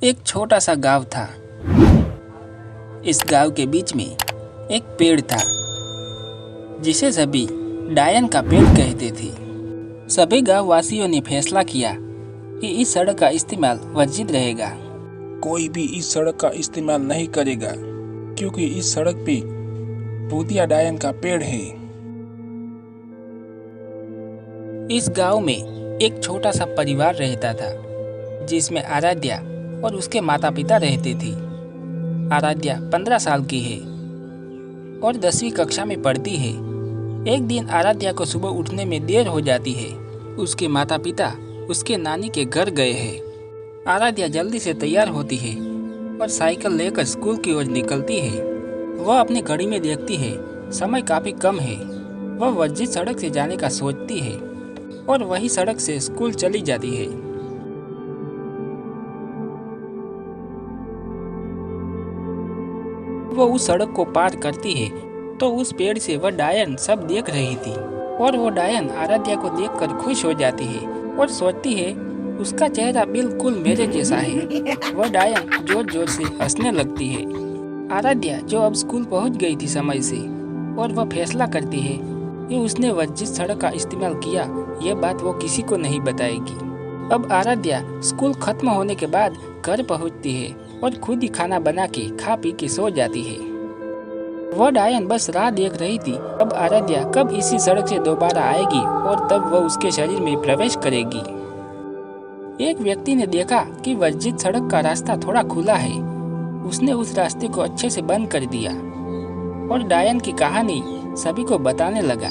एक छोटा सा गांव था। इस गांव के बीच में एक पेड़ था जिसे सभी डायन का पेड़ कहते थे। सभी गांव वासियों ने फैसला किया कि इस सड़क का इस्तेमाल वर्जित रहेगा। कोई भी इस सड़क का इस्तेमाल नहीं करेगा क्योंकि इस सड़क पे भूतिया डायन का पेड़ है। इस गांव में एक छोटा सा परिवार रहता था जिसमें आराध्या और उसके माता पिता रहते थे। आराध्या 15 साल की है और 10वीं कक्षा में पढ़ती है। एक दिन आराध्या को सुबह उठने में देर हो जाती है। उसके माता पिता उसके नानी के घर गए हैं। आराध्या जल्दी से तैयार होती है और साइकिल लेकर स्कूल की ओर निकलती है। वह अपनी घड़ी में देखती है, समय काफी कम है। वह वर्जित सड़क से जाने का सोचती है और वही सड़क से स्कूल चली जाती है। वो उस सड़क को पार करती है तो उस पेड़ से वह डायन सब देख रही थी और वो डायन आराध्या को देखकर खुश हो जाती है और सोचती है उसका चेहरा बिल्कुल मेरे जैसा है। वह डायन जोर जोर से हंसने लगती है। आराध्या जो अब स्कूल पहुंच गई थी समय से, और वह फैसला करती है कि उसने वर्जित सड़क का इस्तेमाल किया, यह बात वो किसी को नहीं बताएगी। अब आराध्या स्कूल खत्म होने के बाद घर पहुंचती है और खुद ही खाना बना के खा पी के सो जाती है। वह डायन बस राह देख रही थी अब आराध्या कब इसी सड़क से दोबारा आएगी और तब वह उसके शरीर में प्रवेश करेगी। एक व्यक्ति ने देखा कि वर्जित सड़क का रास्ता थोड़ा खुला है। उसने उस रास्ते को अच्छे से बंद कर दिया और डायन की कहानी सभी को बताने लगा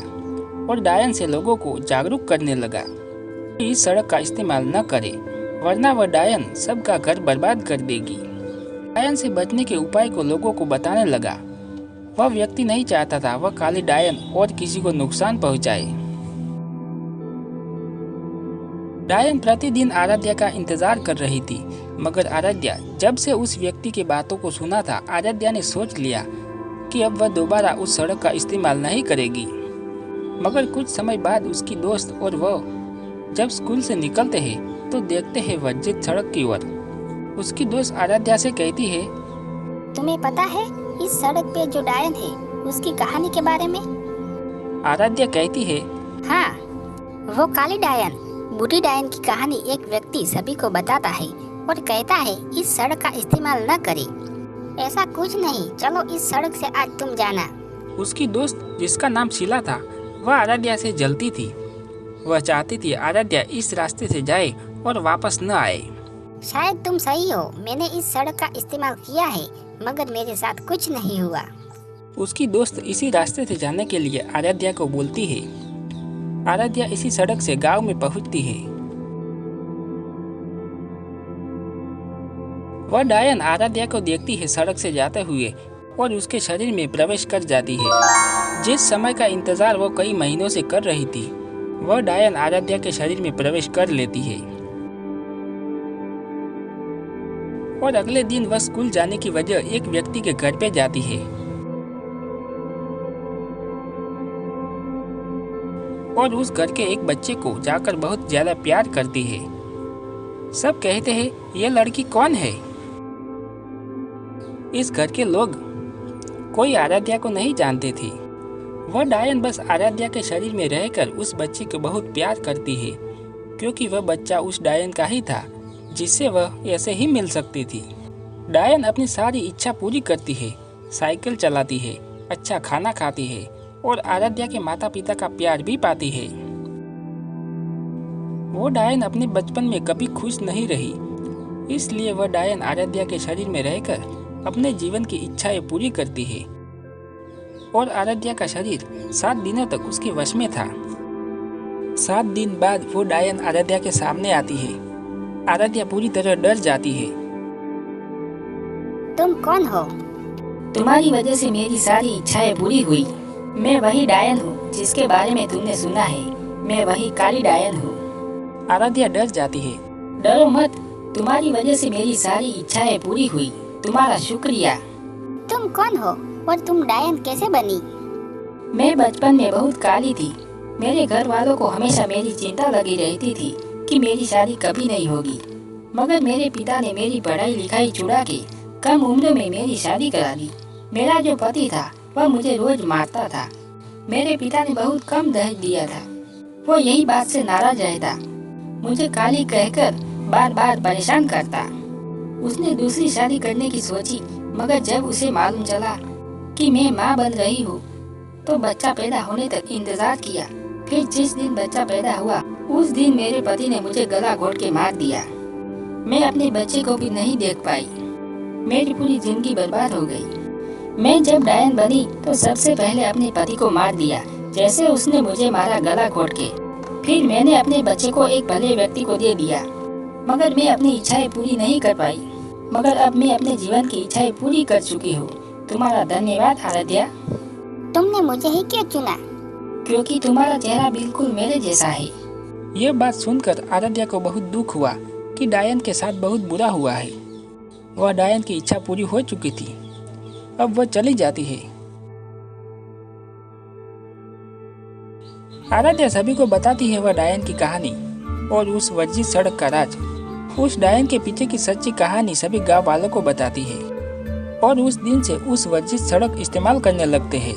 और डायन से लोगों को जागरूक करने लगा कि इस सड़क का इस्तेमाल न करे वरना वह डायन सबका घर बर्बाद कर देगी। डायन से बचने के उपाय को लोगों को बताने लगा। वह व्यक्ति नहीं चाहता था वह काली डायन और किसी को नुकसान पहुंचाए। डायन प्रतिदिन आराध्या का इंतजार कर रही थी, मगर आराध्या जब से उस व्यक्ति की बातों को सुना था, आराध्या ने सोच लिया कि अब वह दोबारा उस सड़क का इस्तेमाल नहीं करेगी। मगर कुछ समय बाद उसकी दोस्त और वह जब स्कूल से निकलते हैं तो देखते हैं वर्जित सड़क की ओर। उसकी दोस्त आराध्या से कहती है, तुम्हें पता है इस सड़क पे जो डायन है उसकी कहानी के बारे में? आराध्या कहती है, हाँ, वो काली डायन, बूढ़ी डायन की कहानी एक व्यक्ति सभी को बताता है और कहता है इस सड़क का इस्तेमाल न करे। ऐसा कुछ नहीं, चलो इस सड़क से आज तुम जाना। उसकी दोस्त जिसका नाम शीला था वह आराध्या से जलती थी। वह चाहती थी आराध्या इस रास्ते से जाए और वापस न आए। शायद तुम सही हो, मैंने इस सड़क का इस्तेमाल किया है मगर मेरे साथ कुछ नहीं हुआ। उसकी दोस्त इसी रास्ते से जाने के लिए आराध्या को बोलती है। आराध्या इसी सड़क से गांव में पहुंचती है। वह डायन आराध्या को देखती है सड़क से जाते हुए और उसके शरीर में प्रवेश कर जाती है। जिस समय का इंतजार वो कई महीनों से कर रही थी, वह डायन आराध्या के शरीर में प्रवेश कर लेती है और अगले दिन वह स्कूल जाने की वजह एक व्यक्ति के घर पे जाती है और उस घर के एक बच्चे को जाकर बहुत ज्यादा प्यार करती है। सब कहते हैं ये लड़की कौन है। इस घर के लोग कोई आराध्या को नहीं जानते थे। वह डायन बस आराध्या के शरीर में रहकर उस बच्चे को बहुत प्यार करती है क्योंकि वह बच्चा उस डायन का ही था जिससे वह ऐसे ही मिल सकती थी। डायन अपनी सारी इच्छा पूरी करती है, साइकिल चलाती है, अच्छा खाना खाती है और आराध्या के माता पिता का प्यार भी पाती है। वो डायन अपने बचपन में कभी खुश नहीं रही, इसलिए वह डायन आराध्या के शरीर में रहकर अपने जीवन की इच्छाएं पूरी करती है और आराध्या का शरीर 7 दिनों तक उसके वश में था। 7 दिन बाद वो डायन आराध्या के सामने आती है। आराध्या पूरी तरह डर जाती है। तुम कौन हो? तुम्हारी वजह से मेरी सारी इच्छाएं पूरी हुई। मैं वही डायन हूँ जिसके बारे में तुमने सुना है। मैं वही काली डायन हूँ। आराध्या डर जाती है। डरो मत, तुम्हारी वजह से मेरी सारी इच्छाएं पूरी हुई। तुम्हारा शुक्रिया। तुम कौन हो और तुम डायन कैसे बनी? मैं बचपन में बहुत काली थी। मेरे घर वालों को हमेशा मेरी चिंता लगी रहती थी कि मेरी शादी कभी नहीं होगी। मगर मेरे पिता ने मेरी पढ़ाई लिखाई छुड़ा के कम उम्र में मेरी शादी करा दी। मेरा जो पति था वह मुझे रोज मारता था। मेरे पिता ने बहुत कम दहेज दिया था। वो यही बात से नाराज रहता, मुझे काली कहकर बार बार परेशान करता। उसने दूसरी शादी करने की सोची, मगर जब उसे मालूम चला कि मैं माँ बन रही हूँ तो बच्चा पैदा होने तक इंतजार किया। फिर जिस दिन बच्चा पैदा हुआ उस दिन मेरे पति ने मुझे गला घोट के मार दिया। मैं अपने बच्चे को भी नहीं देख पाई। मेरी पूरी जिंदगी बर्बाद हो गई। मैं जब डायन बनी तो सबसे पहले अपने पति को मार दिया, जैसे उसने मुझे मारा गला घोट के। फिर मैंने अपने बच्चे को एक भले व्यक्ति को दे दिया, मगर मैं अपनी इच्छाएं पूरी नहीं कर पाई। मगर अब मैं अपने जीवन की इच्छाएं पूरी कर चुकी हूँ। तुम्हारा धन्यवाद आराध्या। तुमने मुझे ही क्यों चुना? क्योंकि तुम्हारा चेहरा बिल्कुल मेरे जैसा है। यह बात सुनकर आराध्या को बहुत दुख हुआ कि डायन के साथ बहुत बुरा हुआ है। वह डायन की इच्छा पूरी हो चुकी थी, अब वह चली जाती है। आराध्या सभी को बताती है वह डायन की कहानी और उस वर्जित सड़क का राज। उस डायन के पीछे की सच्ची कहानी सभी गांव वालों को बताती है और उस दिन से उस वर्जित सड़क इस्तेमाल करने लगते हैं।